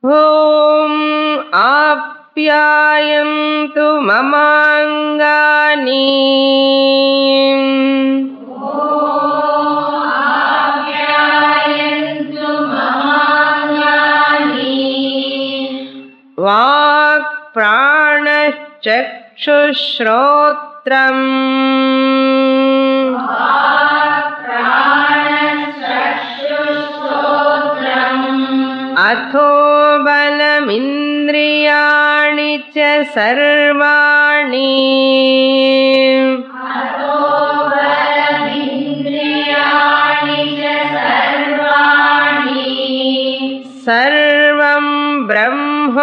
ॐ आप्यायन्तु ममाङ्गानि वाक् प्राणश्चक्षुश्रोत्रम् अथो बलमिन्द्रियाणि च सर्वाणि सर्वं ब्रह्मोपनिषदम्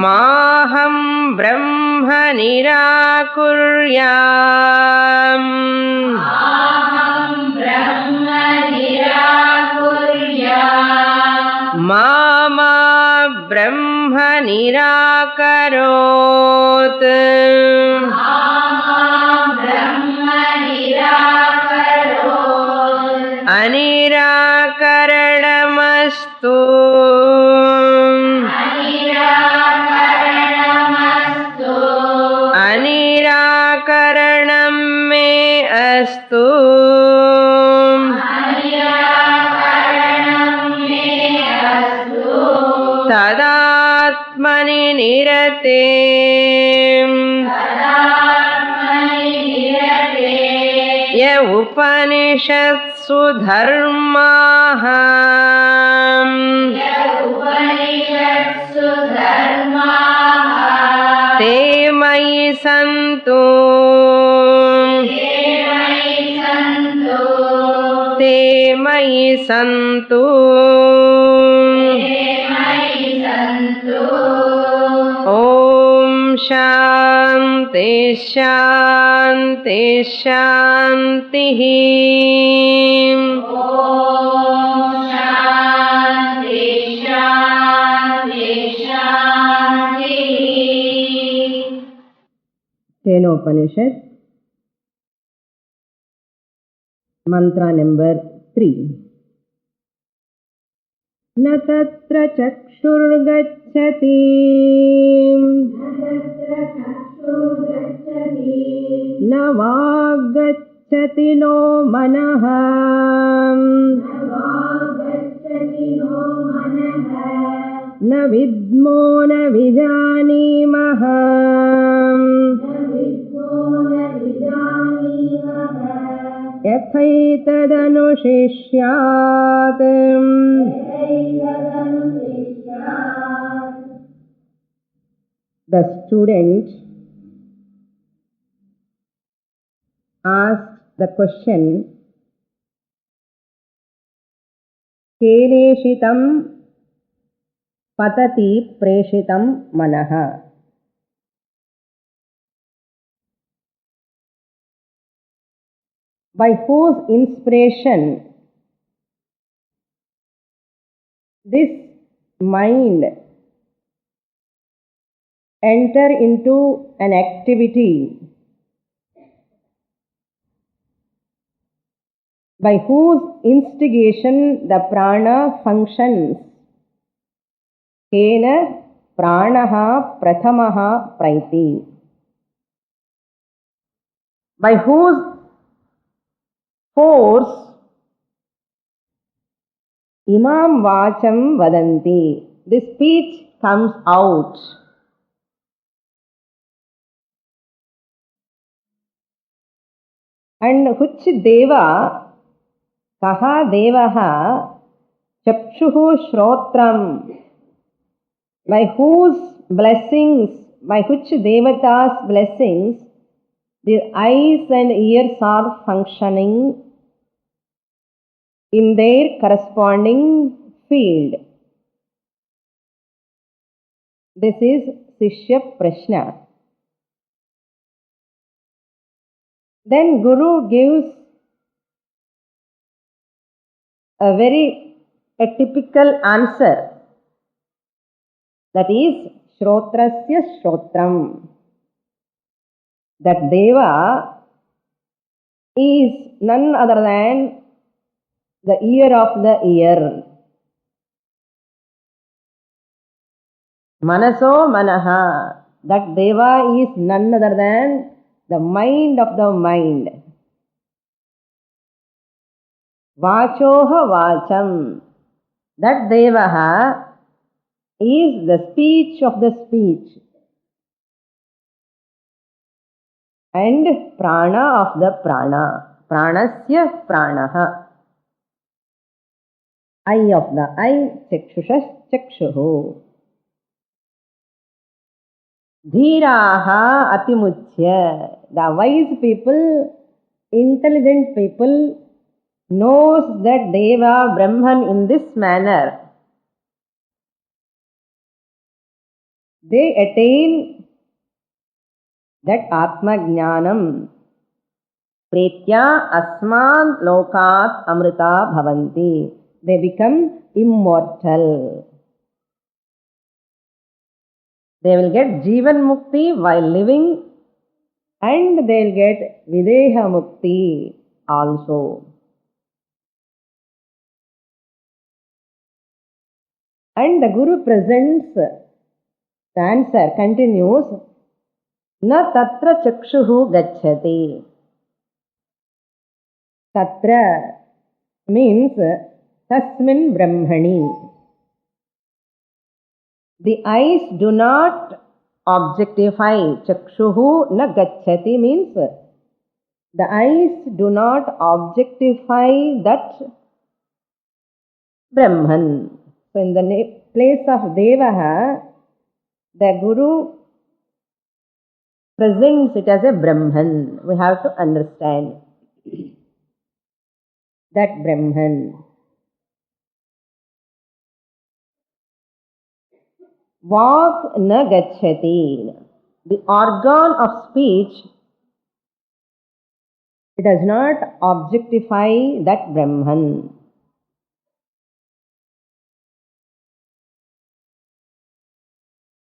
माहं ब्रह्म निराकुर्याम् मा ब्रह्म निराकरोत् अनिराकरणमस्तु अनिराकरणं मे अस्तु तदात्मनि निरते य उपनिषत्सु धर्माः ते मयि सन्तु ते मयि सन्तु ॐ शान्ति शान्ति शान्तिः केनोपनिषद मंत्र नंबर 3 न तत्र चक्षुर्गच्छति न वाग्गच्छति नो मनः न विद्मो न विजानीमः यथैतदनुशिष्यात् The student asked the question, केनेषितं पतति प्रेषितं मनः. By whose inspiration this mind enter into an activity, by whose instigation the prana functions. Kena pranaha prathamaha praiti. By whose force imam vacham vadanti, this speech comes out. And which deva, kaha devaha, chapshuhu shrotram, by whose blessings, by which devata's blessings the eyes and ears are functioning in their corresponding field. This is Sishya Prashna. Then Guru gives a typical answer, that is Shrotrasya Shrotram. That Deva is none other than the ear of the ear. Manaso manaha. That Deva is none other than the mind of the mind. Vachoha vacham. That Devaha is the speech of the speech. And prana of the prana. Pranasya pranaha. Eye of the eye. Chakshushas chakshuhu. Dhiraha atimuchya. The wise people, intelligent people knows that Deva Brahman in this manner. They attain that Atma Jnanam. Pretya asman lokat amrita bhavanti. They become immortal. They will get Jivan Mukti while living, and they will get Videha Mukti also. And the Guru presents the answer, continues, Na tatra chakshuhu gacchati. Tatra means tasmin brahmani. The eyes do not objectify. Chakshuhu na gacchati means the eyes do not objectify that Brahman. So in the place of Devaha, the Guru presents it as a Brahman. We have to understand that Brahman. Vak na gacchati. The organ of speech, it does not objectify that Brahman.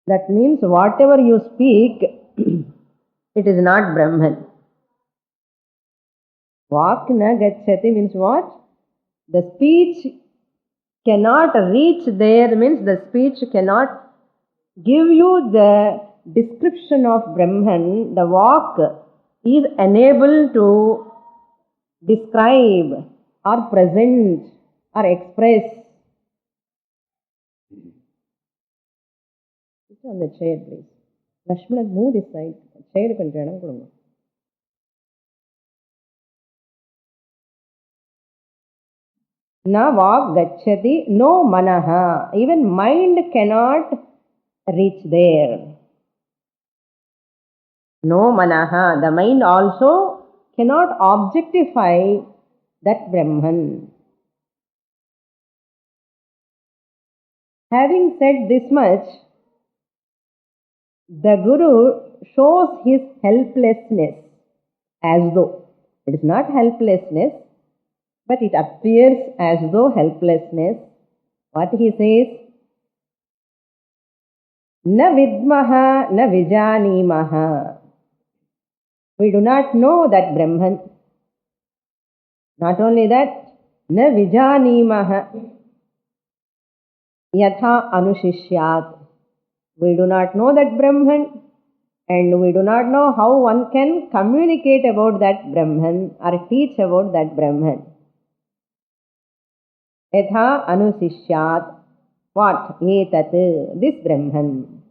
That means whatever you speak, it is not Brahman. Vak na gacchati means what? The speech cannot reach there, means the speech cannot give you the description of Brahman. The Vak is unable to describe or present or express. Sit on the chair, please. Lakshmana, move this side. Chair konjam idam kodunga. Na vak gacchati, no manaha. Even mind cannot reach there. No manaha. The mind also cannot objectify that Brahman. Having said this much, the Guru shows his helplessness as though. It is not helplessness, but it appears as though helplessness. What he says? Na vidmaha, na vijanimaha. We do not know that Brahman. Not only that, na vijanimaha. Yatha anushishyat. We do not know that Brahman, and we do not know how one can communicate about that Brahman or teach about that Brahman. Yatha anushishyat. What? Etat. This Brahman.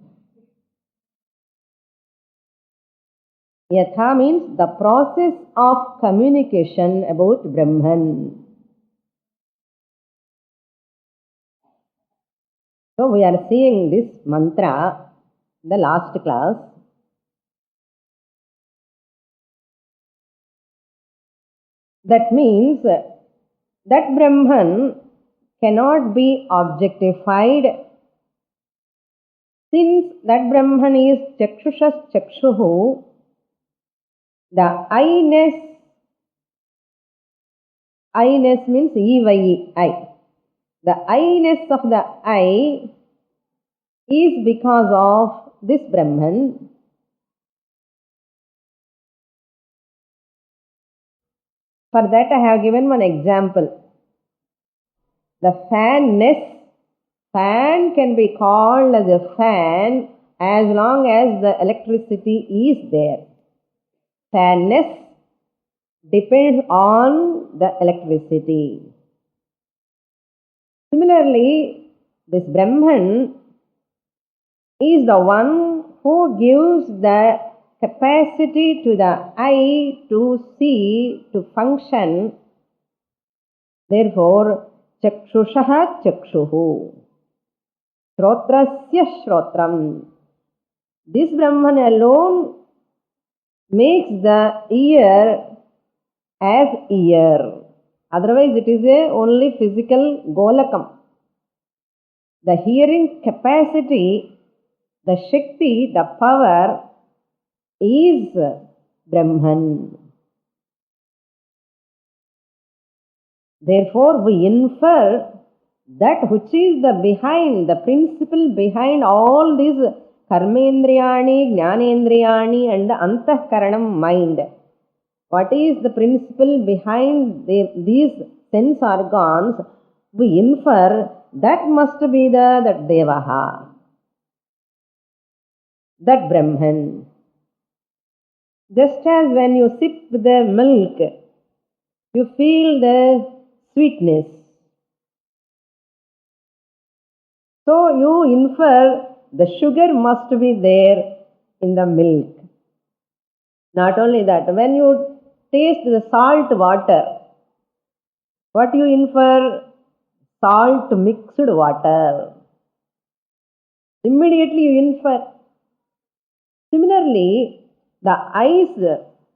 Yatha means the process of communication about Brahman. So we are seeing this mantra, the last class. That means that Brahman cannot be objectified, since that Brahman is chakshushas chakshuhu. The I-ness means E-Y-E, I. The I-ness of the I is because of this Brahman. For that I have given one example. The fan-ness, fan can be called as a fan as long as the electricity is there. Fan-ness depends on the electricity. Similarly, this Brahman is the one who gives the capacity to the eye to see, to function. Therefore, chakshushaha chakshuhu, shrotrasya shrotram. This Brahman alone makes the ear as ear. Otherwise, it is a only physical golakam. The hearing capacity, the Shakti, the power is Brahman. Therefore, we infer that which is the behind, the principle behind all these karmendriyani, jnanendriyani and the antahkaranam mind. What is the principle behind these sense organs? We infer that must be that Devaha, that Brahman. Just as when you sip the milk, you feel the sweetness. So you infer the sugar must be there in the milk. Not only that, when you taste the salt water, what you infer? Salt mixed water. Immediately you infer. Similarly, the eyes,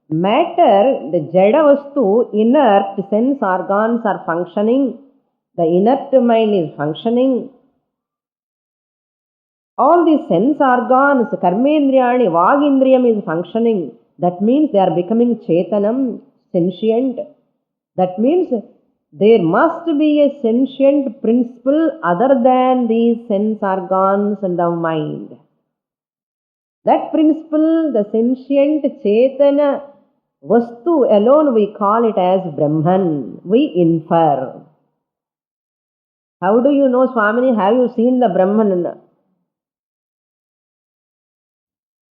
matter, the jada vastu, inert sense organs are functioning, the inert mind is functioning. All these sense organs, karmendriyani, vagindriyam is functioning. That means they are becoming chetanam, sentient. That means there must be a sentient principle other than these sense organs and the mind. That principle, the sentient chetana vastu alone, we call it as Brahman. We infer. How do you know, Swamini? Have you seen the Brahman?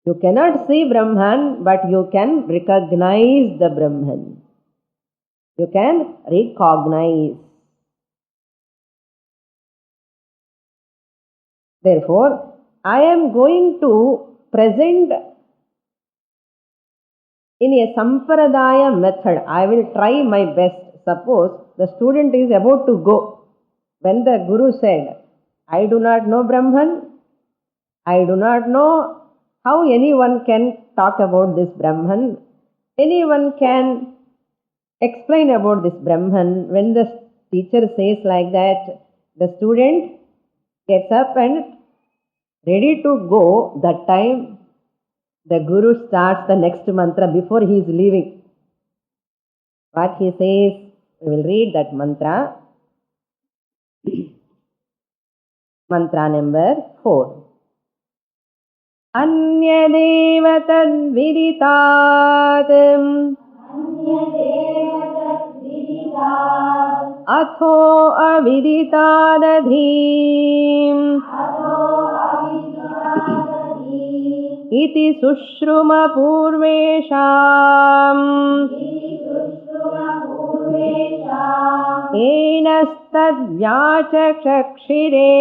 You cannot see Brahman, but you can recognize the Brahman. You can recognize. Therefore, I am going to present in a Sampradaya method. I will try my best. Suppose the student is about to go. When the Guru said, I do not know Brahman, I do not know how anyone can talk about this Brahman, anyone can explain about this Brahman. When the teacher says like that, the student gets up and ready to go. That time, the Guru starts the next mantra before he is leaving. What he says, we will read that mantra. Mantra number 4. Anyadev tadviditat atho aviditadadhim iti sushruma purvesham enastad vyachakshire.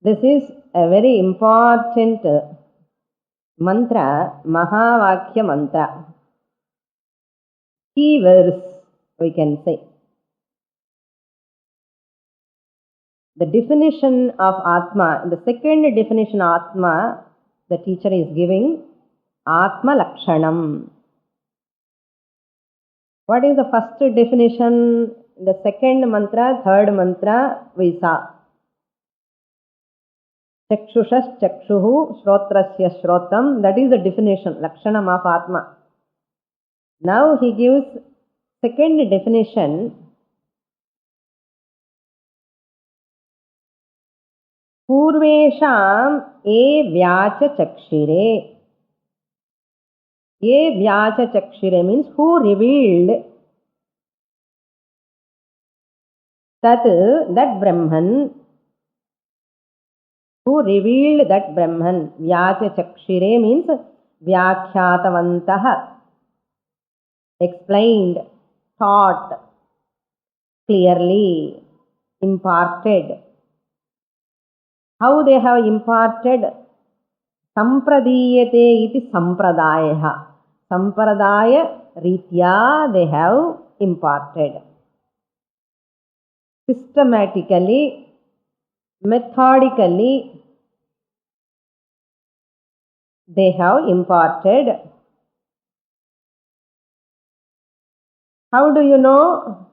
This is a very important mantra, Mahavakya mantra. Key verse, we can say. The definition of Atma, the second definition of Atma, the teacher is giving Atma Lakshanam. What is the first definition? The second mantra, third mantra, we saw. Chakshushas chakshuhu, shrotrasya shrotam. That is the definition, Lakshanam of Atma. Now he gives second definition. Purvesham e vyacha chakshire. E vyacha chakshire means who revealed that Brahman, who revealed that Brahman. Vyacha chakshire means vyakhyatavantah, explained, taught, clearly, imparted. How they have imparted? Sampradiyate iti sampradaya. Sampradaya ritya they have imparted. Systematically, methodically, they have imparted. How do you know?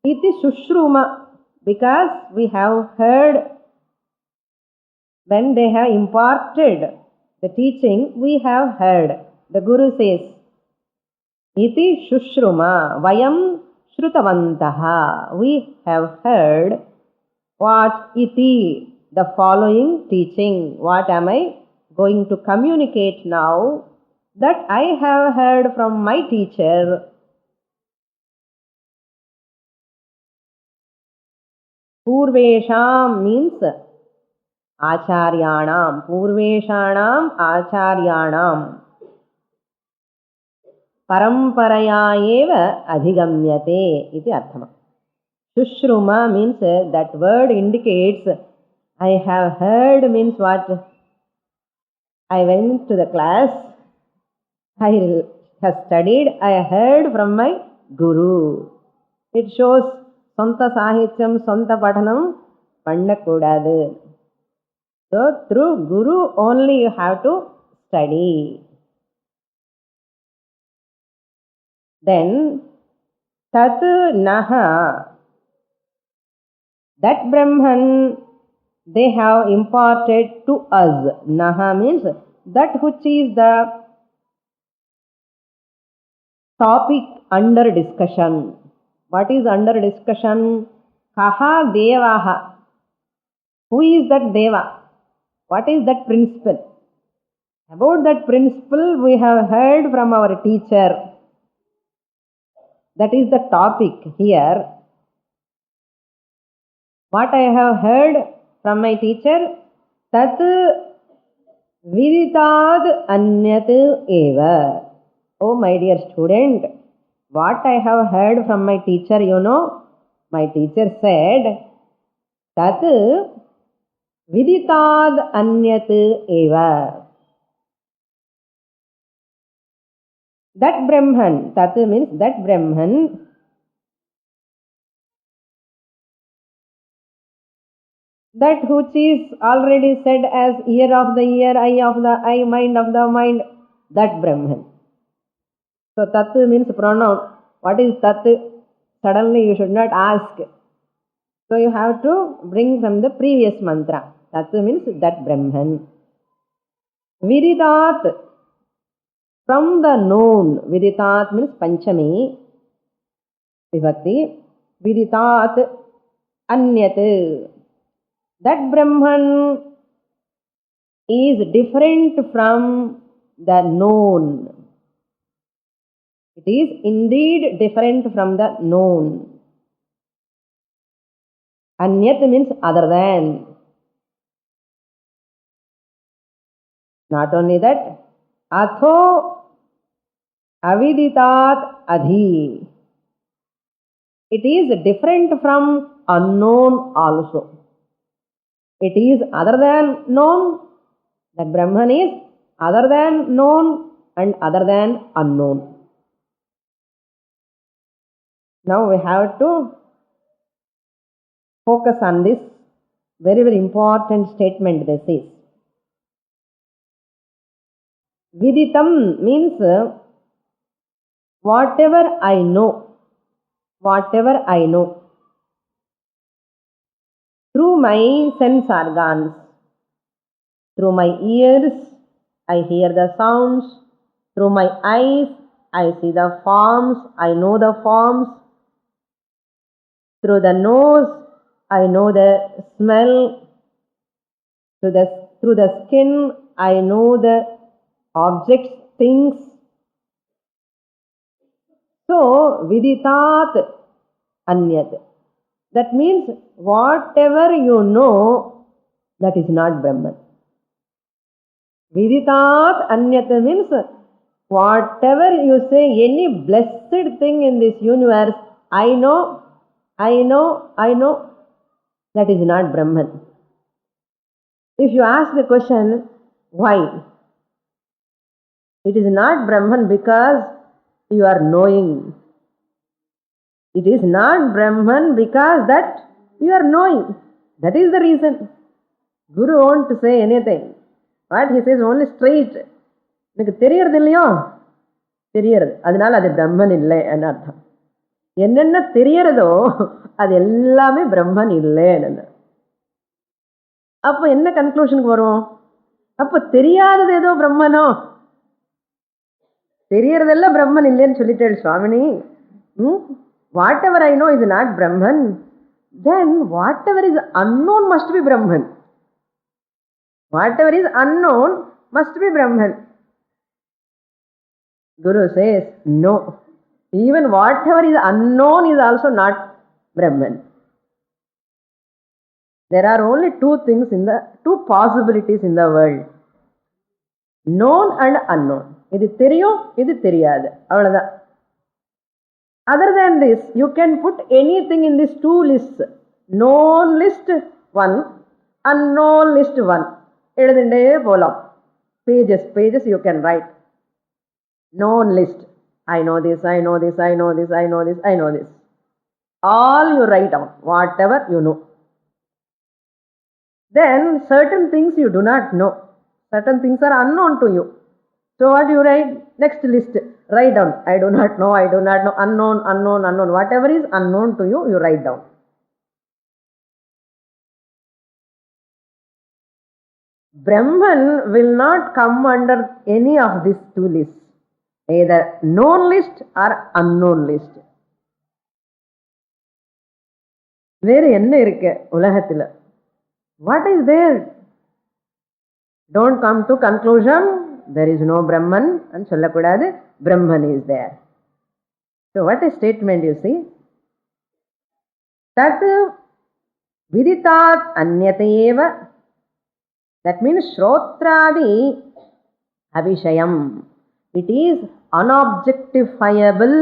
Iti Shushruma, because we have heard. When they have imparted the teaching, we have heard. The Guru says, Iti Shushruma, Vayam Shrutavantaha. We have heard what iti, the following teaching. What am I going to communicate now? That I have heard from my teacher. Purvesham means Acharyanam. Purveshanam Acharyanam. Paramparaya eva adhigamyate iti arthama. Shushruma means that word indicates I have heard means what? I went to the class, I have studied, I heard from my Guru. It shows Sonta Sahityam, Sonta Patanam, Pandakudadu. So through Guru only you have to study. Then Tat Naha, that Brahman they have imparted to us. Naha means that which is the topic under discussion. What is under discussion? Kaha Devaha. Who is that Deva? What is that principle? About that principle we have heard from our teacher. That is the topic here. What I have heard from my teacher, tat viditad anyat eva. Oh my dear student, what I have heard from my teacher, you know, my teacher said, tat viditad anyat eva. That Brahman, tat means that Brahman, that which is already said as ear of the ear, eye of the eye, mind of the mind, that Brahman. So tat means pronoun. What is tat? Suddenly you should not ask. So you have to bring from the previous mantra. Tat means that Brahman. Viditat, from the known. Viditat means Panchami Vibhakti. Viditat anyat. That Brahman is different from the known. It is indeed different from the known. Anyat means other than. Not only that, atho aviditat adhi. It is different from unknown also. It is other than known. That Brahman is other than known and other than unknown. Now we have to focus on this very, very important statement this is. Viditam means whatever I know. Whatever I know. Through my sense organs. Through my ears, I hear the sounds. Through my eyes, I see the forms. I know the forms. Through the nose, I know the smell. Through the skin, I know the objects, things. So, viditat anyat. That means whatever you know, that is not Brahman. Viditat anyat means whatever you say, any blessed thing in this universe, I know, that is not Brahman. If you ask the question, why? It is not Brahman because you are knowing. It is not Brahman because that you are knowing. That is the reason. Guru won't say anything. What he says only straight. எனக்கு தெரியறது இல்லையோ தெரியறது, அதனால அது பிரம்மன் இல்லை அர்த்தம். என்னென்ன தெரியறதோ அது எல்லாமே பிரம்மன் இல்லைன்னு. அப்போ என்ன கன்க்ளூஷனுக்கு வரும்? அப்போ தெரியாதது ஏதோ பிரம்மனோ, தெரியறதெல்லாம் பிரம்மன் இல்லைன்னு சொல்லிட்டேன் சுவாமினி. Whatever I know is not Brahman, then whatever is unknown must be Brahman. Whatever is unknown must be Brahman. Guru says, no. Even whatever is unknown is also not Brahman. There are only two possibilities in the world. Known and unknown. இது தெரியும், இது தெரியாது, அவ்வளவுதான். Other than this, you can put anything in these two lists. Known list 1, unknown list 1. எழுதுண்டே போலாம். Pages you can write. Known list. I know this, I know this, I know this, I know this, I know this. All you write down, whatever you know. Then certain things you do not know. Certain things are unknown to you. So what you write? Next list. Write down. I do not know, I do not know. Unknown, unknown, unknown. Whatever is unknown to you, you write down. Brahman will not come under any of these two lists. Either known list or unknown list. வேறு என்ன இருக்கு உலகத்தில்? What is there? Don't come to conclusion, there is no Brahman, and சொல்லக்கூடாது, Brahman is there. So what is statement you see? Tat viditat anyateva. That means shrotradi avishayam. It is unobjectifiable.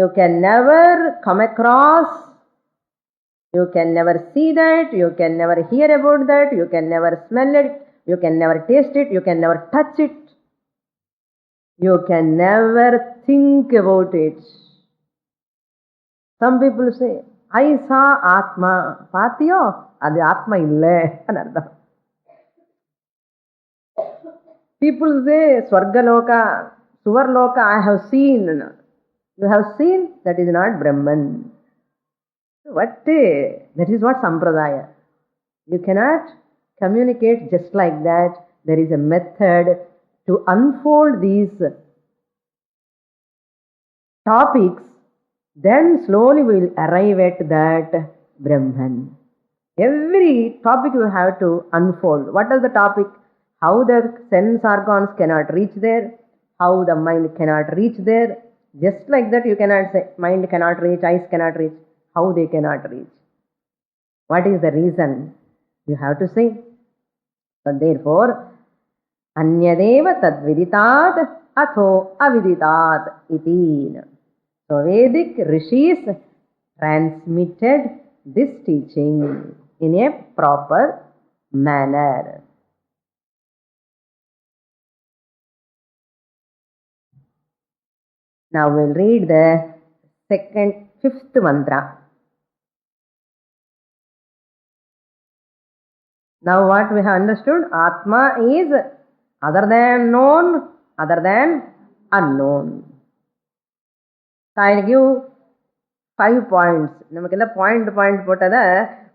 You can never come across, you can never see that, you can never hear about that, you can never smell it, you can never taste it, you can never touch it, you can never think about it. Some people say, I saw Atma. Paathiyo? Adu Atma ille anardha. People say, Swargaloka, Suvarloka, I have seen. You have seen? That is not Brahman. That is what Sampradaya. You cannot communicate just like that. There is a method to unfold these topics. Then slowly we will arrive at that Brahman. Every topic you have to unfold. What is the topic? How the sense organs cannot reach there. How the mind cannot reach there. Just like that you cannot say mind cannot reach, eyes cannot reach. How they cannot reach? What is the reason? You have to say. So therefore, anyadeva tadviditat atho aviditat iti. So Vedic rishis transmitted this teaching in a proper manner. Now we'll read the fifth mantra. Now what we have understood? Atma is other than known, other than unknown. So I'll give 5 points. Namakella point potada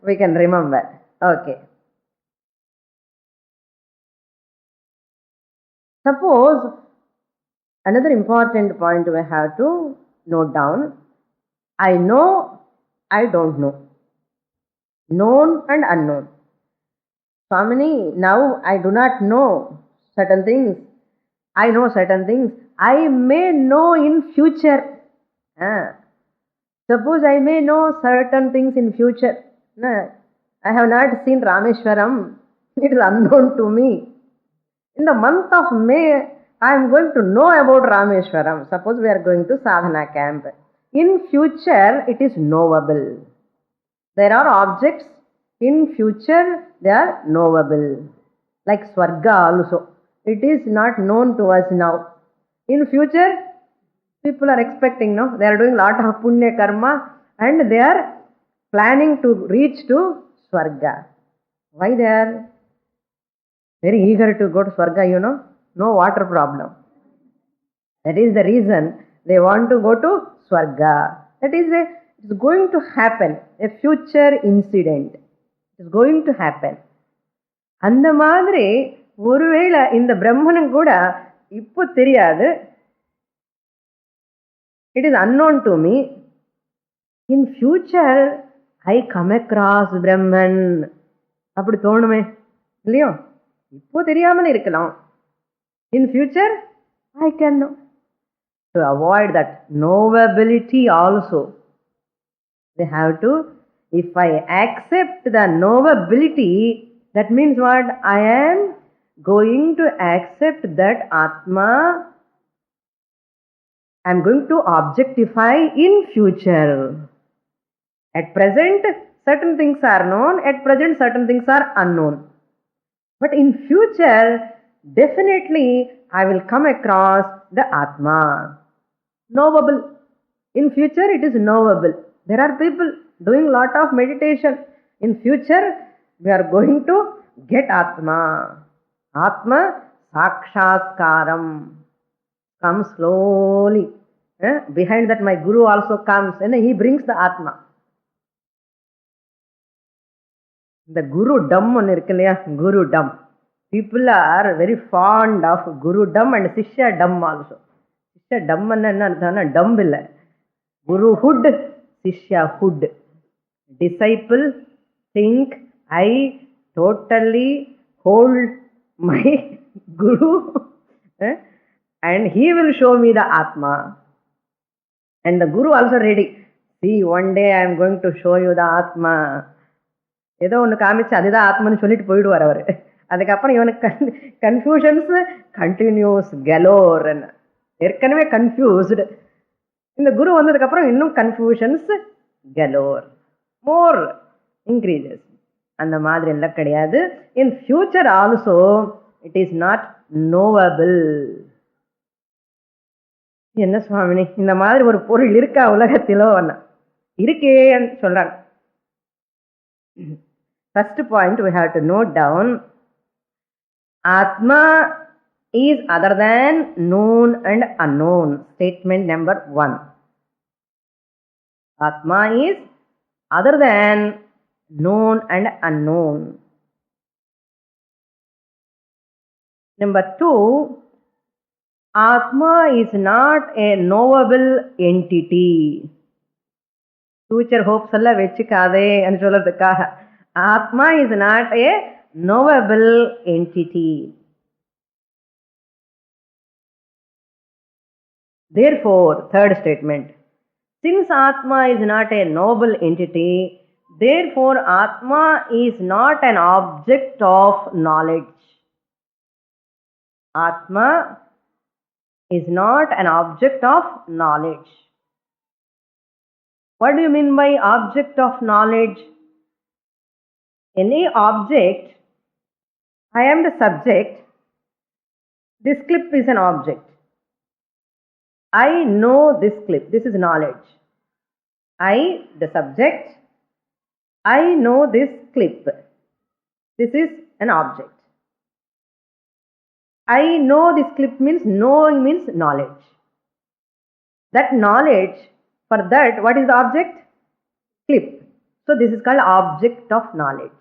we can remember. Okay. Suppose another important point we have to note down. I know, I don't know. Known and unknown. Swamini, now I do not know certain things. I know certain things. I may know in future. Ah. Suppose I may know certain things in future. No, I have not seen Rameshwaram. It is unknown to me. In the month of May, I am going to know about Rameshwaram. Suppose we are going to sadhana camp. In future, it is knowable. There are objects in future, they are knowable. Like Swarga also. It is not known to us now. In future, people are expecting, no? They are doing lot of punya karma and they are planning to reach to Swarga. Why they are very eager to go to Swarga, you know? No water problem. That is the reason they want to go to Swarga. That is it's going to happen. A future incident. It's going to happen. அந்த மாதிரி ஒருவேளை இந்த பிரம்மனும் கூட இப்போ தெரியாது. It is unknown to me. In future, I come across Brahman. அப்படி தோணுமே இல்லையோ? இப்போ தெரியாமல் இருக்கலாம். In future, I can know. To avoid that knowability also, they have to, if I accept the knowability, that means what? I am going to accept that Atma, I am going to objectify in future. At present, certain things are known, at present, certain things are unknown. But in future, definitely, I will come across the Atma. Knowable. In future, it is knowable. There are people doing lot of meditation. In future, we are going to get Atma. Atma Sakshatkaram. Comes slowly. Behind that, my Guru also comes and he brings the Atma. The Guru Dam on Guru Dam. People are very fond of Guru Dam and Sishya Dam also. Sishya Dam and Dam illa. Guru Hood, Sishya Hood. Disciple think I totally hold my Guru and he will show me the Atma. And the Guru also ready. See, one day I am going to show you the Atma. ஏதோ ஒன்று காமிச்சு அதுதான் ஆத்மன்னு சொல்லிட்டு போயிடுவார் அவர். அதுக்கப்புறம் இவனுக்கு confusions continuous கலோர். ஏற்கனவே confused. இந்த குரு வந்ததுக்கப்புறம் இன்னும் கன்ஃபியூஷன்ஸ் கலோர். மோர் இன்க்ரீசஸ். அந்த மாதிரி எல்லாம் கிடையாது. In future also it is not knowable. என்ன சுவாமினி, இந்த மாதிரி ஒரு பொருள் இருக்கா உலகத்திலோ? இருக்கேன்னு சொல்றாங்க. First point we have to note down, Atma is other than known and unknown. Statement number 1. Atma is other than known and unknown. Number 2, Atma is not a knowable entity. Future hopes alla vechikade and solradhukkaga. Atma is not a knowable entity. Therefore, third statement, since Atma is not a knowable entity, therefore Atma is not an object of knowledge. Atma is not an object of knowledge. What do you mean by object of knowledge? Any object, I am the subject, this clip is an object. I know this clip, this is knowledge. I, the subject, I know this clip, this is an object. I know this clip means knowing means knowledge. That knowledge, for that, what is the object? Clip. So this is called object of knowledge.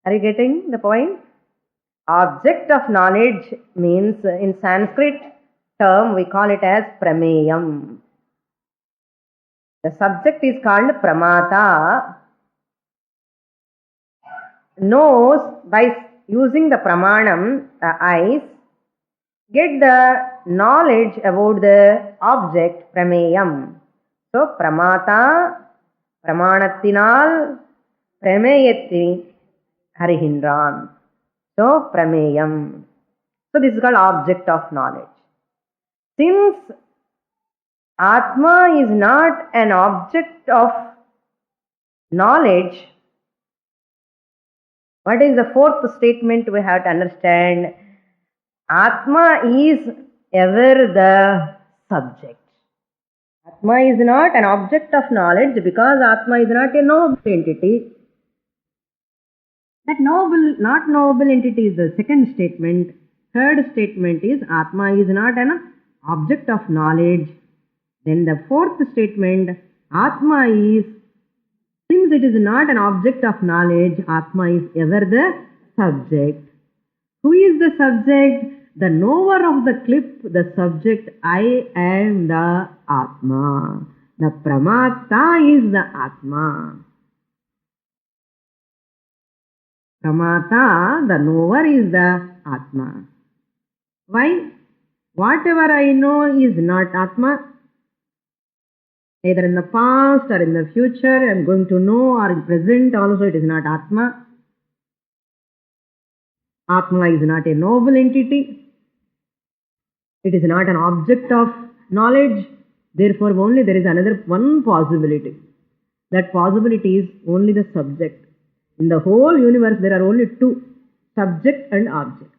Are you getting the point? Object of knowledge means, in Sanskrit term we call it as prameyam. The subject is called pramata. knows by using the pramanam, the eyes, get the knowledge about the object prameyam. So, pramata, pramanathinal, prameyatti harihindran. So, prameyam. So, this is called object of knowledge. Since Atma is not an object of knowledge, what is the fourth statement we have to understand? Atma is ever the subject. Atma is not an object of knowledge because Atma is not a noble entity. That not noble entity is the second statement. Third statement is Atma is not an object of knowledge. Then the fourth statement, Atma is, since it is not an object of knowledge, Atma is ever the subject. Who is the subject? The knower of the clip, the subject, I am the Atma. The Pramata is the Atma. Pramata, the knower, is the Atma. Why? Whatever I know is not Atma. Either in the past or in the future, I am going to know, or in present also it is not Atma. Atma is not a noble entity. It is not an object of knowledge. Therefore, only there is another one possibility. That possibility is only the subject. In the whole universe, there are only two, subject and object.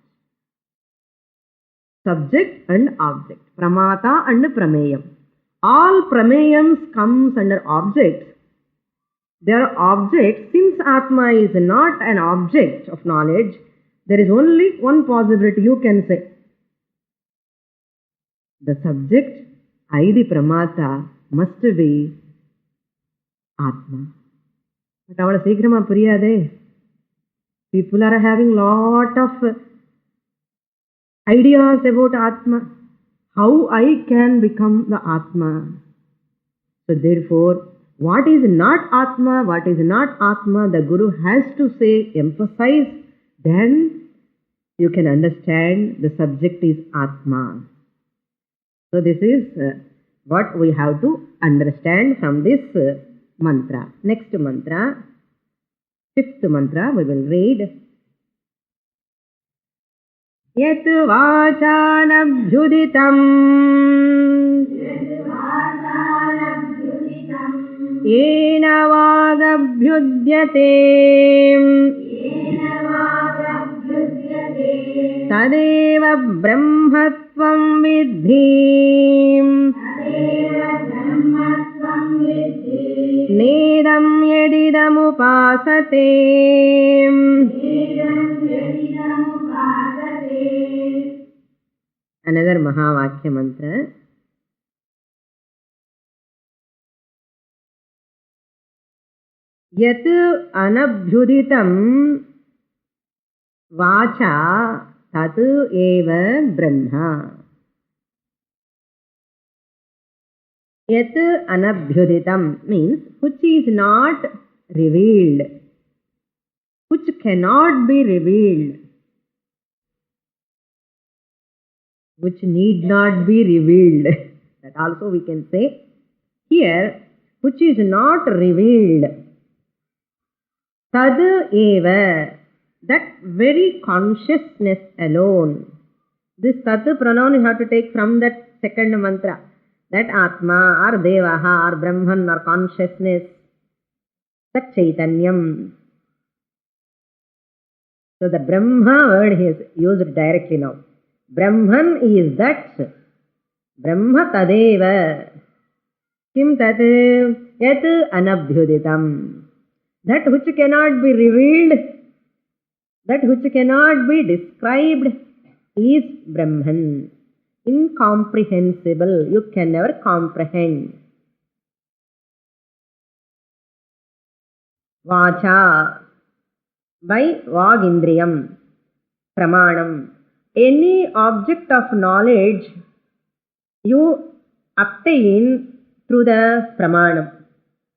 Subject and object. Pramata and Prameyam. All Prameyams comes under objects. They are objects. Since Atma is not an object of knowledge, there is only one possibility you can say. The subject, I the Pramata, must be Atma. But avada seekirama puriyade. People are having lot of ideas about Atma. How I can become the Atma. So therefore, what is not Atma, what is not Atma, the Guru has to say, emphasize, then you can understand the subject is Atma. So this is what we have to understand from this mantra. Next mantra, fifth mantra, we will read. Yat vachanabhyuditam yena vagabhyudyate tadeva brahmatvam vidhi nedam yedidam upasate. Another Mahavakya mantra. Yat anabhyuditam vacha tat eva brahma. Yat anabhyuditam means which is not revealed, which cannot be revealed, which need not be revealed. That also we can say. Here, which is not revealed. Tad eva, that very consciousness alone. This tat pronoun you have to take from that second mantra. That Atma or Devaha or Brahman or consciousness. That Chaitanyam. So the Brahma word is used directly now. Brahman is that. Brahma tadeva. Kim tat? Yat anabhyuditam. That which cannot be revealed, that which cannot be described is Brahman. Incomprehensible. You can never comprehend. Vacha. By Vagindriyam. Pramanam. Any object of knowledge you obtain through the Pramanam.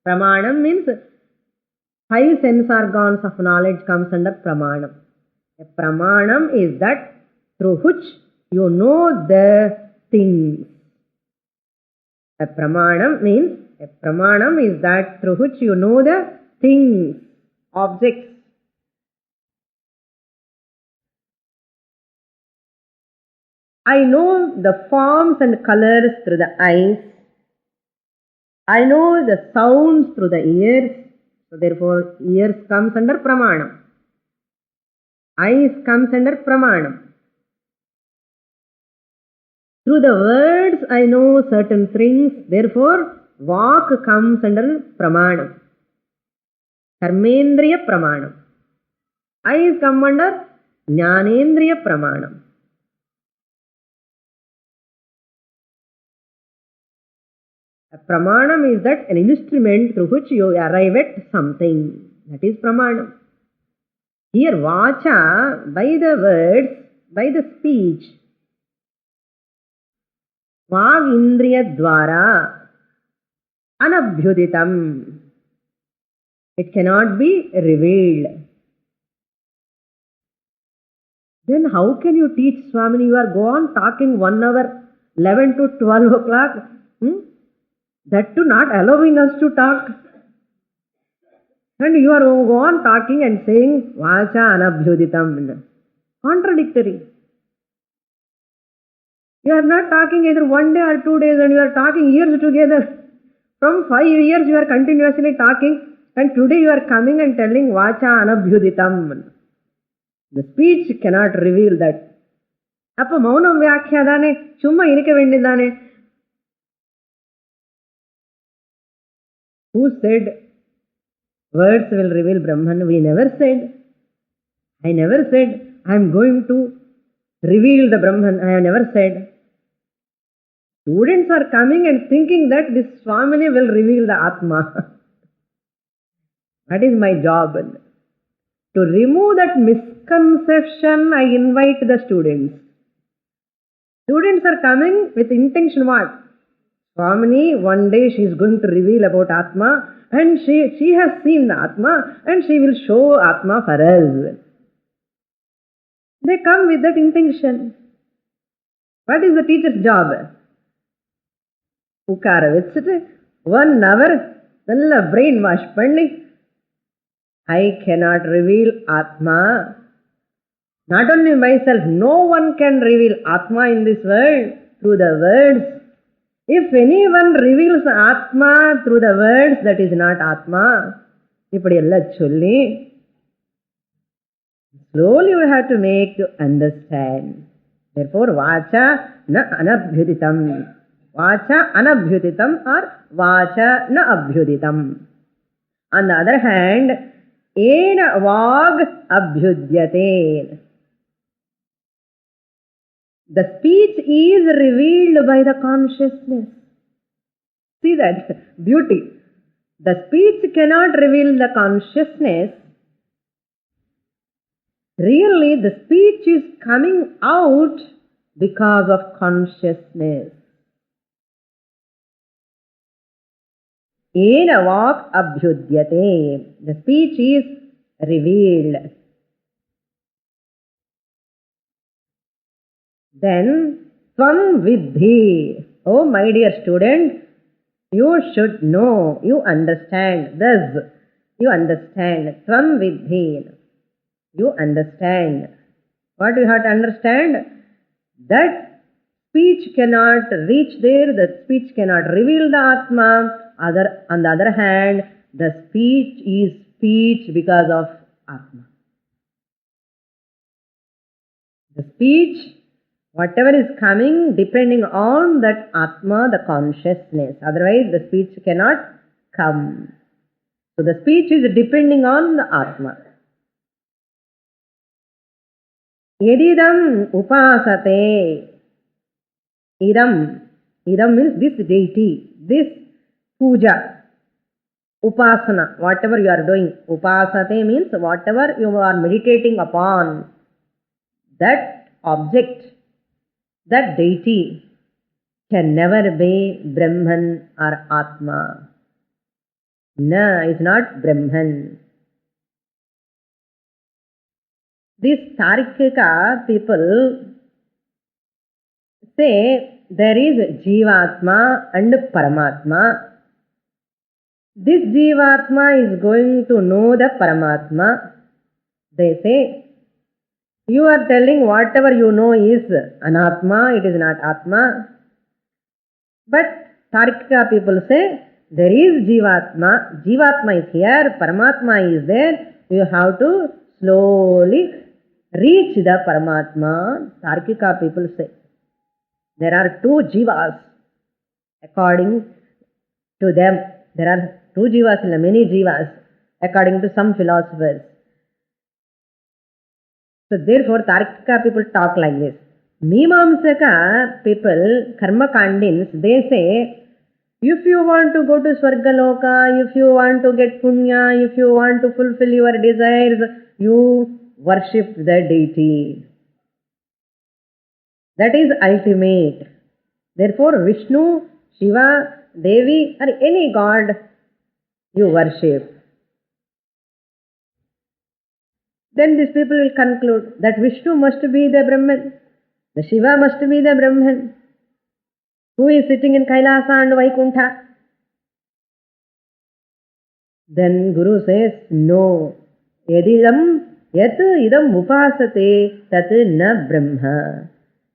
Pramanam means 5 sense organs of knowledge comes under pramanam. A pramanam is that through which you know the things. A pramanam is that through which you know the things, objects. I know the forms and colors through the eyes. I know the sounds through the ears. So therefore, ears comes under pramanam. Eyes comes under pramanam. Through the words, I know certain things. Therefore, vak comes under pramanam. Karmendriya pramanam. Eyes come under jnanendriya pramanam. A pramanam is that an instrument through which you arrive at something. That is pramanam. Here, vacha, by the words, by the speech, vag indriya dvara, anabhyuditam. It cannot be revealed. Then how can you teach, Swamini? You are go on talking 1 hour, 11 to 12 o'clock. That too not allowing us to talk. And you are go on talking and saying, vacha anabhyuditam. Contradictory. You are not talking either 1 day or 2 days, and you are talking years together. From 5 years you are continuously talking, and today you are coming and telling vacha anabhyuditam. The speech cannot reveal that. Appa maunam vyakhya summa irika vendidane. Who said words will reveal Brahman? We never said. I never said I am going to reveal the Brahman. I have never said. Students are coming and thinking that this Swamini will reveal the Atma. That is my job. To remove that misconception, I invite the students. Students are coming with intention what? Swamini, one day she is going to reveal about Atma, and she has seen the Atma, and she will show Atma for us. They come with that intention. What is the teacher's job? Ukara vechite 1 hour, nalla brainwash panni. I cannot reveal Atma. Not only myself, no one can reveal Atma in this world through the words. If anyone reveals Atma through the words, that is not Atma. Ippadi ella cholli. Slowly we have to make to understand. Therefore, vacha na anabhyuditam. Vacha anabhyuditam or vacha na abhyuditam. On the other hand, ena vag abhyudyate. The speech is revealed by the consciousness. See that beauty. The speech cannot reveal the consciousness. Really, the speech is coming out because of consciousness. Ena vak abhyudyate. The speech is revealed. Then, tvam vidhi. Oh, my dear student, you should know, you understand. Thus, you understand. Tvam vidhi. You understand. What you have to understand? That speech cannot reach there, the speech cannot reveal the Atma. On the other hand, the speech is speech because of Atma. The speech, whatever is coming, depending on that Atma, the consciousness. Otherwise, the speech cannot come. So the speech is depending on the Atma. Yedidam upasate. Idam means this deity, this puja, upasana, whatever you are doing. Upasate means whatever you are meditating upon, that object, that deity can never be Brahman or Atma. No, it's not Brahman. These Tarikika people say there is Jivatma and Paramatma. This Jivatma is going to know the Paramatma. They say, you are telling whatever you know is Anatma, it is not Atma. But Tarikika people say, there is Jivatma. Jivatma is here, Paramatma is there. You have to slowly reach the Paramatma. Tarikika people say. There are two Jivas. According to them, there are two Jivas, many Jivas, according to some philosophers. So therefore, Tarikika people talk like this. Mimamsaka people, Karma Kandins, they say, if you want to go to Swargaloka, if you want to get punya, if you want to fulfill your desires, you worship the deity. That is ultimate. Therefore, Vishnu, Shiva, Devi or any god you worship. Then these people will conclude that Vishnu must be the Brahman, the Shiva must be the Brahman, who is sitting in Kailasa and Vaikuntha. Then Guru says, no. Yadidam yat idam upasate tat na Brahma.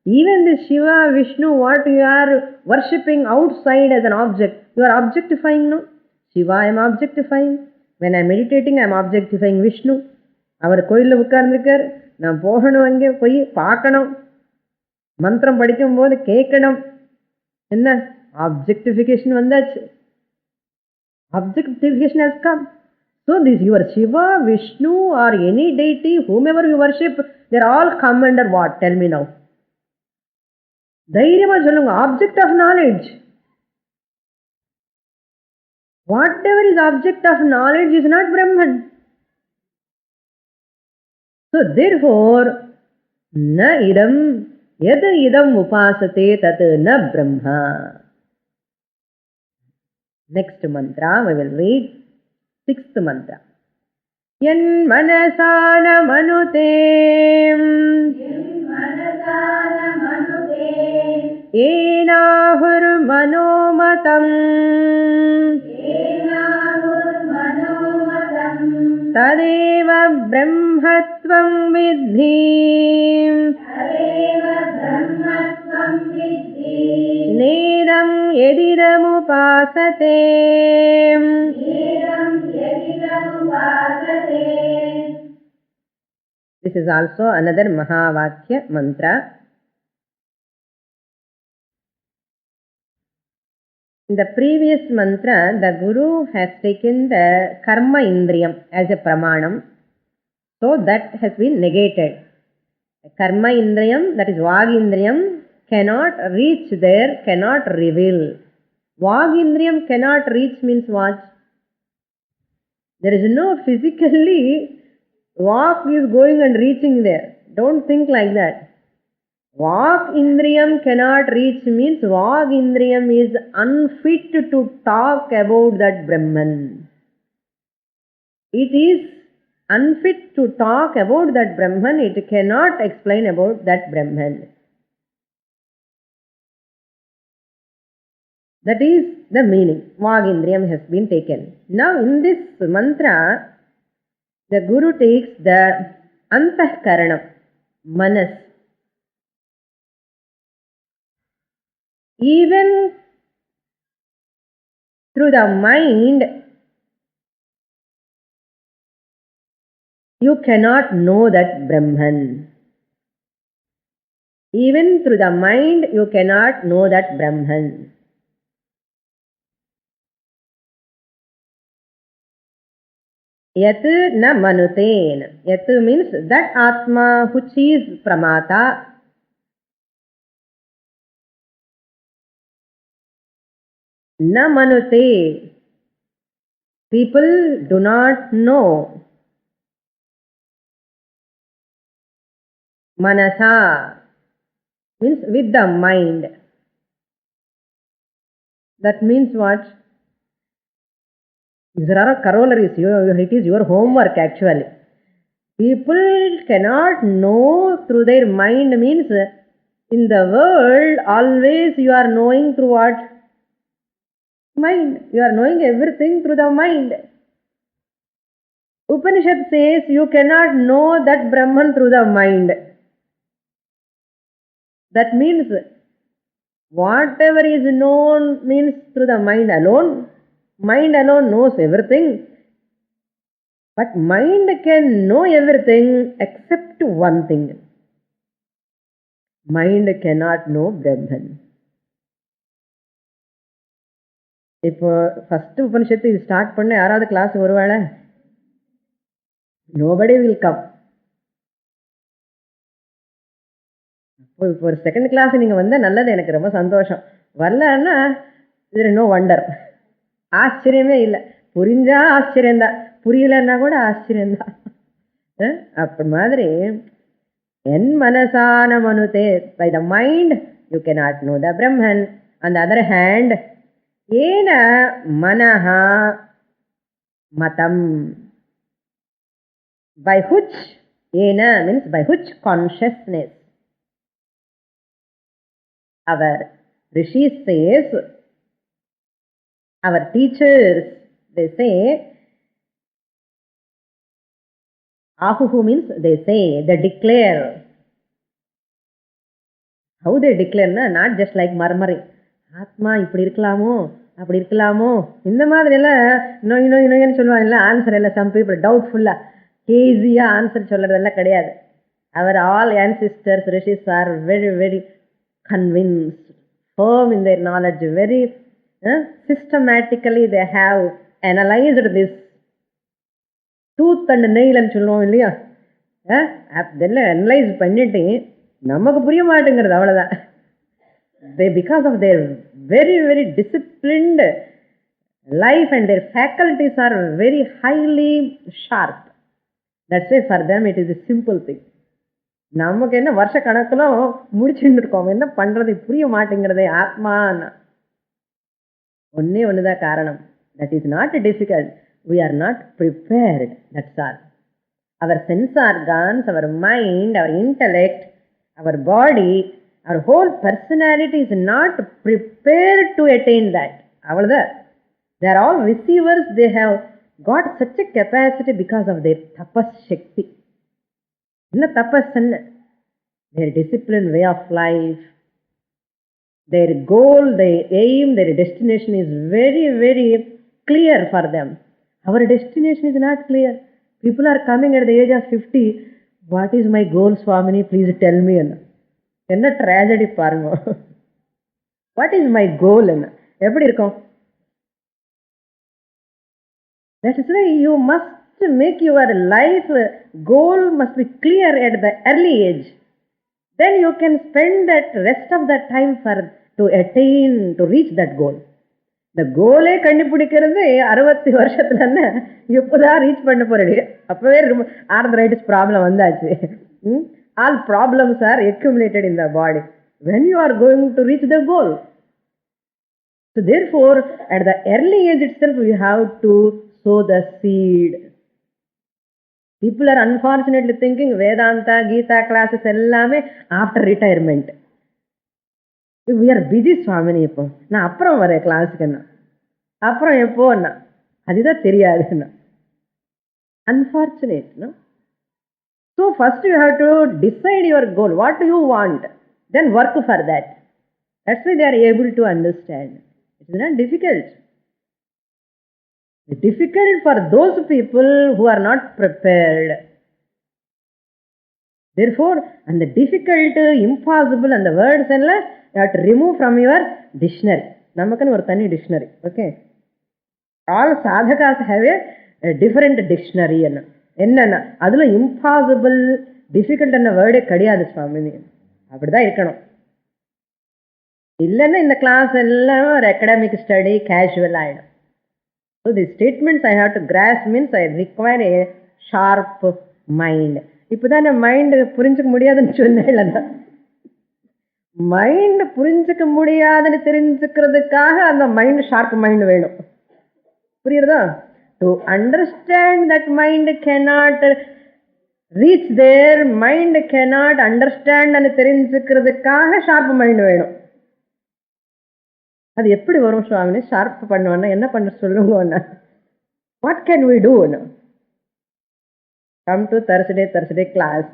Even this Shiva, Vishnu, what you are worshipping outside as an object, you are objectifying, no? Shiva I am objectifying. When I am meditating, I am objectifying Vishnu. அவர் கோயிலில் உட்கார்ந்துருக்கார், நான் போகணும், அங்கே போய் பார்க்கணும், மந்திரம் படிக்கும் போது கேட்கணும். என்ன ஆப்ஜெக்டிஃபிகேஷன் வந்தாச்சு. Objectification has come. So this your Shiva, Vishnu or any deity, whomever you worship, they are all come under what? Tell me now. தைரியமா சொல்லுங்க, object of knowledge. Whatever is object of knowledge is not Brahman. So therefore, na idam yad idam upasate tat na Brahma. Next mantra we will read. Sixth mantra. Yan manasana manute enahur manomatam tadeva brahmatvam vidhi nedam yedidam upasate. This is also another Mahavakya mantra. In the previous mantra, the Guru has taken the Karma Indriyam as a Pramanam, so that has been negated. The Karma Indriyam, that is Vag Indriyam, cannot reach there, cannot reveal. Vag Indriyam cannot reach means what? There is no physically Vak is going and reaching there. Don't think like that. Vak Indriyam cannot reach means Vak Indriyam is unfit to talk about that Brahman. It is unfit to talk about that Brahman. It cannot explain about that Brahman. That is the meaning. Vak Indriyam has been taken. Now in this mantra, the Guru takes the Antahkaranam, Manas. Even through the mind, you cannot know that Brahman. Even through the mind, you cannot know that Brahman. Yat na manuten. Yat means that Atma which is Pramata. Na manute. People do not know. Manasa means with the mind. That means what? There are corollaries. It is your homework actually. People cannot know through their mind means in the world always you are knowing through what? Mind. You are knowing everything through the mind. Upanishad says you cannot know that Brahman through the mind. That means whatever is known means through the mind alone. Mind alone knows everything. But mind can know everything except one thing. Mind cannot know Brahman. இப்போ first Upanishad இது start பண்ண யாராவது class வருவாள? Nobody will come. இப்போ ஒரு second class நீங்க வந்தா நல்லது, எனக்கு ரொம்ப சந்தோஷம். வரலன்னா இது நோ வண்டர், ஆச்சரியமே இல்லை. புரிஞ்சா ஆச்சரியம்தான், புரியலன்னா கூட ஆச்சரியம்தான். அப்படி மாதிரி என் மனசான மனுதே, by the mind you cannot know the Brahman. On the other hand, ஏன மனஹா மதம், by which, ஏன means by which consciousness. Our rishis says, our teachers, they say, ahuhu means they say, they declare. How they declare na, not just like murmuring. ஆத்மா இப்படி இருக்கலாமோ அப்படி இருக்கலாமோ இந்த மாதிரி எல்லாம் நோய் நோய் நோய்னு சொல்லுவாங்கல்ல, ஆன்சர் எல்லாம் சம் பீப்புள் டவுட்ஃபுல்லா கேசியா ஆன்சர் சொல்றதெல்லாம் கிடையாது. அவர் all ancestors rishis are very very convinced, firm in their knowledge, very systematically they have analyzed this tooth and nail ன்னு சொல்லுவோம் இல்லையா, அதெல்லாம் அனலைஸ் பண்ணிட்டு நமக்கு புரிய மாட்டேங்கிறது, அவ்வளவுதான். They, because of their very very disciplined life and their faculties are very highly sharp, that's why for them it is a simple thing. நமக்கு என்ன வருஷ கணக்குல முடிச்சுட்டு இருக்கோம், என்ன பண்றது புரிய மாட்டேங்கிறதே. ஆத்மானா ஒன்னே ஒண்ணுதான் காரணம். that is not difficult, we are not prepared, that's all. Our sense organs, our mind, our intellect, our body, our whole personality is not prepared to attain that. Avladha, they are all receivers, they have got such a capacity because of their tapas shakti. Inna tapas enna, their disciplined way of life, their goal, their aim, their destination is very very clear for them. Our destination is not clear. People are coming at the age of 50, what is my goal Swamini, please tell me. என்ன tragedy பாருங்க. What is my goal, என்ன எப்படி இருக்கும்? That is why you must make your life goal must be clear at the early age. Then you can spend that rest of the time for to attain, to reach that goal. The goal கண்டுபிடிக்கிறது 60 வருஷத்துல எப்போதான் reach பண்ண போறீங்க, அப்பவே arthritis problem வந்தாச்சு. All problems are accumulated in the body when you are going to reach the goal. So therefore, at the early age itself, you have to sow the seed. People are unfortunately thinking Vedanta, Gita classes ellame after retirement. We are busy Swamini இப்போ, நான் அப்புறம் வரேன் கிளாஸுக்குன்னா, அப்புறம் எப்போன்னா அதுதான் தெரியாதுன்னா. Unfortunate, no? So first you have to decide your goal, what do you want, then work for that. That's why they are able to understand. It is not difficult. It's difficult for those people who are not prepared. Therefore, and the difficult, impossible and the words and you have to remove from your dictionary. Namakkan or tani dictionary, okay? All sadhakas have a different dictionary. என்னன்னா அதுல impossible difficult என்ன வேர்டே கிடையாது சுவாமினி, அப்படிதான் இருக்கணும். இல்லைன்னா இந்த class எல்லாம் ஒரு அகாடமிக் ஸ்டடி கேஷுவல் ஆயிடும். So the statements I have to cross means I require A sharp mind. இப்போதான் என் மைண்டு புரிஞ்சுக்க முடியாதுன்னு சொன்னேன். மைண்ட் புரிஞ்சுக்க முடியாதுன்னு தெரிஞ்சுக்கிறதுக்காக அந்த மைண்ட் ஷார்ப் மைண்ட் வேணும், புரியுறதா? To understand that mind cannot reach there, mind cannot understand and தெரிஞ்சுக்கிறதுக்காக ஷார்ப் மைண்ட் வேணும். அது எப்படி வரும் சுவாமி? ஷார்ப் பண்ணுவோன்னா என்ன பண்ண சொல்லுங்க? What can we do? Come to Thursday class.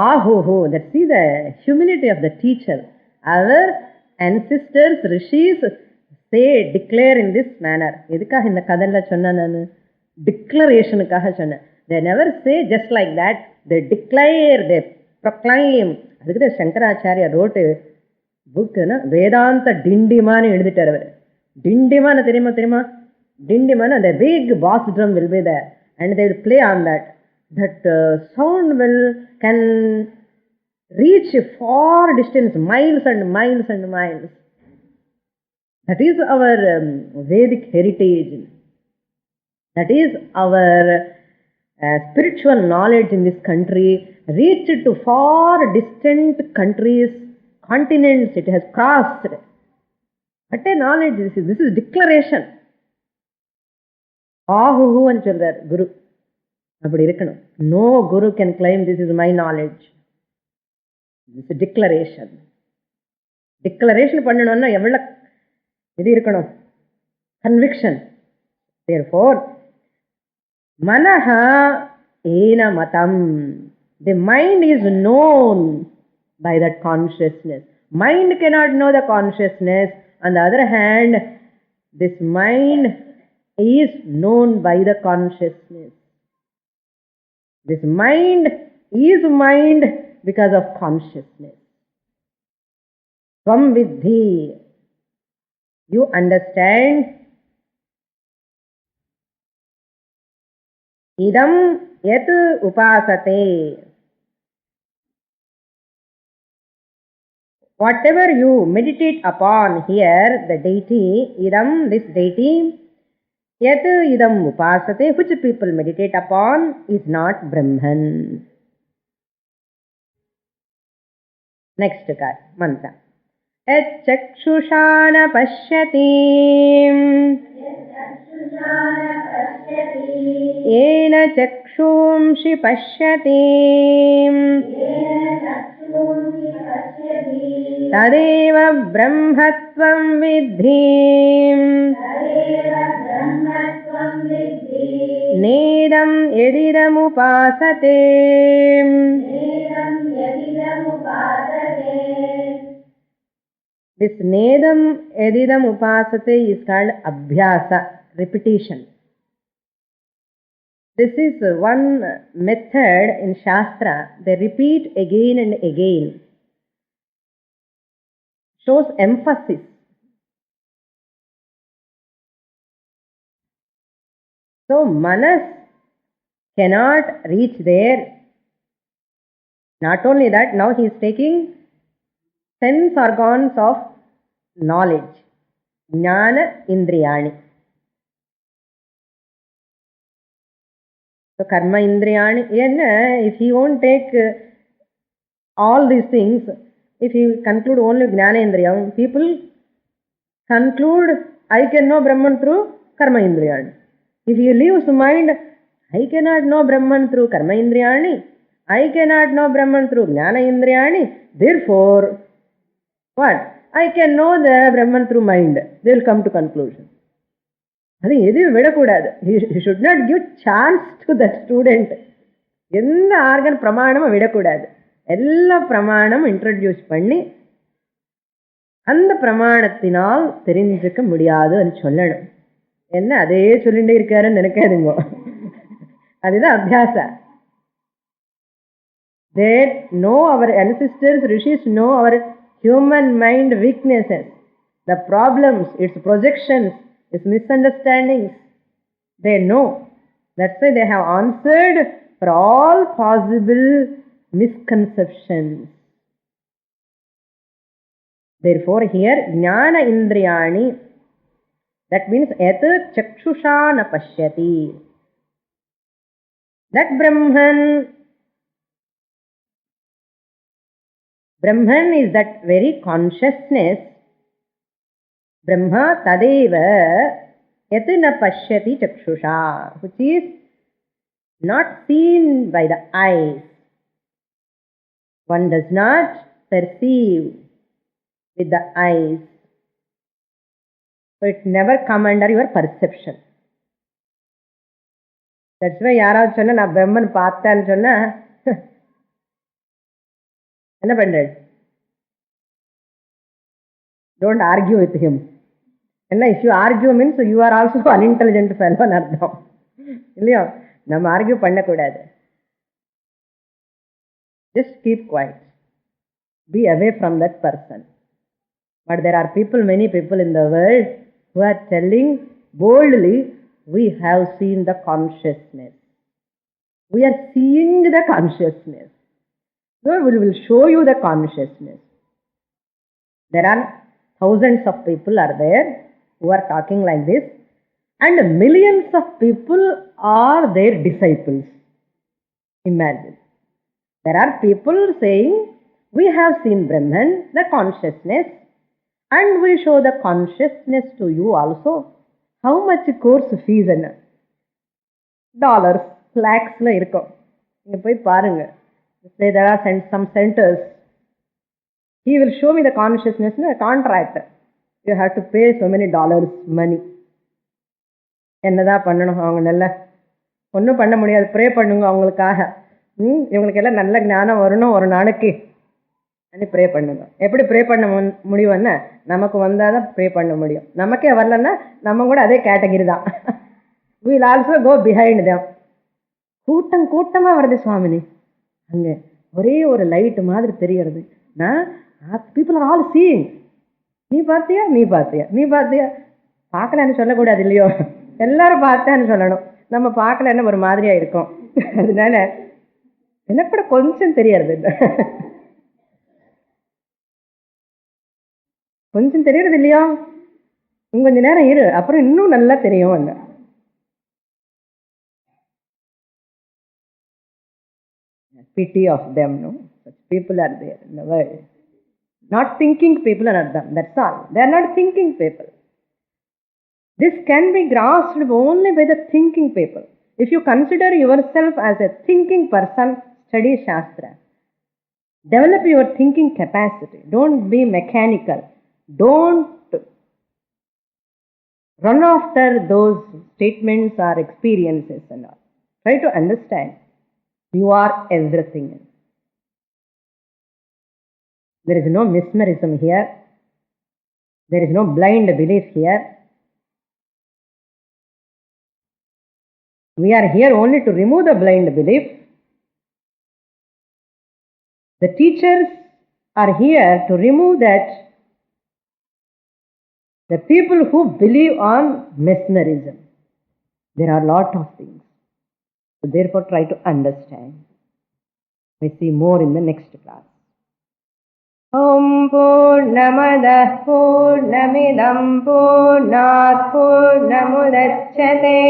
Aho, let's see the humility of the teacher. Our ancestors, rishis, say, declare in this manner. எதுக்காக இந்த கதையில சொன்ன நான்? டிக்ளரேஷனுக்காக சொன்னேன். They never say just like that. They declare, they proclaim. அதுக்கு தான் Shankaracharya wrote a book, வேதாந்த டிண்டிமான்னு எழுதிட்டார் அவர். டிண்டிமான்னு தெரியுமா? Dindimana, the big bass drum will be there, and they will play on that. That sound can reach far distance, miles and miles and miles. That is our Vedic heritage. That is our spiritual knowledge in this country, reached to far distant countries, continents. It has crossed. What a knowledge this is! This is declaration. ஆஹுஹு అని சொல்றார் குரு. அப்படி இருக்கணும். No guru can claim this is my knowledge. This declaration. Declaration பண்ணணும்னா எவ்வளவு இது இருக்கணும்? Conviction. Therefore, மனஹ ஏன மதம். The mind is known by that consciousness. Mind cannot know the consciousness. On the other hand, this mind is known by the consciousness. This mind is mind because of consciousness. Tvam vidhi. You understand? Idam yat upasate. Whatever you meditate upon here, the deity, idam, this deity, yat idam upasate, which people meditate upon, is not Brahman. Next mantra. Et chakshusana pashyati. Yena chakshumshi pashyati. Tadeva brahmatvam vidhi. Nedam yedidam upasate. This nedam yedidam upasate is called abhyasa, repetition. This is one method in Shastra. They repeat again and again. Shows emphasis. So, manas cannot reach there. Not only that, now he is taking sense organs of knowledge. Jnana indriyani. So, karma indriyani. If he won't take all these things, if he conclude only jnana indriyam, people conclude, I can know Brahman through karma indriyani. If he leaves mind, I cannot know Brahman through karma indriyani. I cannot know Brahman through jnana indriyani. Therefore, what? I can know the Brahman through mind. They will come to conclusion. அது எதுவும் விடக்கூடாது. He should not give chance to that student. எந்த organ பிரமாணமும் விடக்கூடாது. எல்லா பிரமாணம் introduce பண்ணி அந்த பிரமாணத்தினால் தெரிஞ்சுக்க முடியாதுன்னு சொல்லணும். என்ன அதே சொல்லிட்டே இருக்காருன்னு நினைக்காதுங்க. அதுதான் Abhyasa. They know our ancestors, rishis know our human mind weaknesses, the problems, its projections, its misunderstandings. They know. That's why they have answered for all possible misconceptions. Therefore, here, jnana indriyani, that means yat chakshusha na pashyati. That Brahman is that very consciousness. Brahma tadeva yat na pashyati chakshusha, which is not seen by the eyes. One does not perceive with the eyes. So it never come under your perception. That's why யாராவது சொன்னா நான் பிரம்மன் பார்த்தேன்னு சொன்னா என்ன பண்றது? Don't argue with him. If you argue means you are also unintelligent fellow ன்னு அர்த்தம் இல்லையா? நம்ம ஆர்கியூ பண்ணக்கூடாது. Just keep quiet. Be away from that person. But there are many people in the world who are telling boldly, we have seen the consciousness. We are seeing the consciousness. So we will show you the consciousness. There are thousands of people are there who are talking like this, and millions of people are their disciples. Imagine. There are people saying, we have seen Brahman, the consciousness, and we show the consciousness to you also. How much course fees? Dollars, lakhs la irukum. You poi parunga. Say there are some centers. He will show me the consciousness in a contract. You have to pay so many dollars money. என்னதா பண்ணணும்? அவங்க நல்ல ஒன்றும் பண்ண முடியாது. Pray பண்ணுங்க அவங்களுக்காக. இவங்களுக்கெல்லாம் நல்ல ஞானம் வரணும் ஒரு நாளைக்கு அன்னி ப்ரே பண்ணுங்க. எப்படி ப்ரே பண்ண முடியும்னா நமக்கு வந்தால் தான் ப்ரே பண்ண முடியும். நமக்கே வரலன்னா நம்ம கூட அதே கேட்டகிரி தான். We'll also go behind them. கூட்டம் கூட்டமாக வருது சுவாமினி. அங்கே ஒரே ஒரு லைட்டு மாதிரி தெரியறது. நான் பீப்புள் ஆர் ஆல் சீயிங். நீ பார்த்தியா நீ பார்த்தியா நீ பார்த்தியா? பார்க்கலன்னு சொல்லக்கூடாது இல்லையோ, எல்லாரும் பார்த்தான்னு சொல்லணும். நம்ம பார்க்கலன்னு ஒரு மாதிரியா இருக்கும். அதனால எனக்கு கூட கொஞ்சம் தெரியறது இல்லை, கொஞ்சம் தெரியறது இல்லையா? கொஞ்ச நேரம் இரு, அப்புறம் இன்னும் நல்லா தெரியும். அங்க pity of them, no? Such people are there in the world. Not thinking people are them, that's all. They are not thinking people. This can be grasped only by the thinking people. If you consider yourself as a thinking person, study Shastra. Develop your thinking capacity. Don't be mechanical. Don't run after those statements or experiences and all. Try to understand. You are everything. There is no mesmerism here. There is no blind belief here. We are here only to remove the blind belief. The teachers are here to remove that. The people who believe on mesmerism. There are a lot of things. So therefore try to understand. We see more in the next class. Om Purnamadah Purnamidam Purnat Purnamudachyate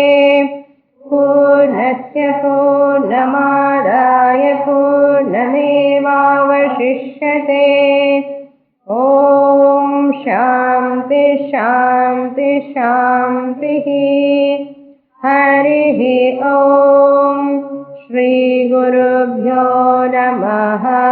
Purnasya Purnamadaya Purnamevavashishyate. Om Shanti Shanti Shanti. Harihi Om Shri Gurubhyo Namaha.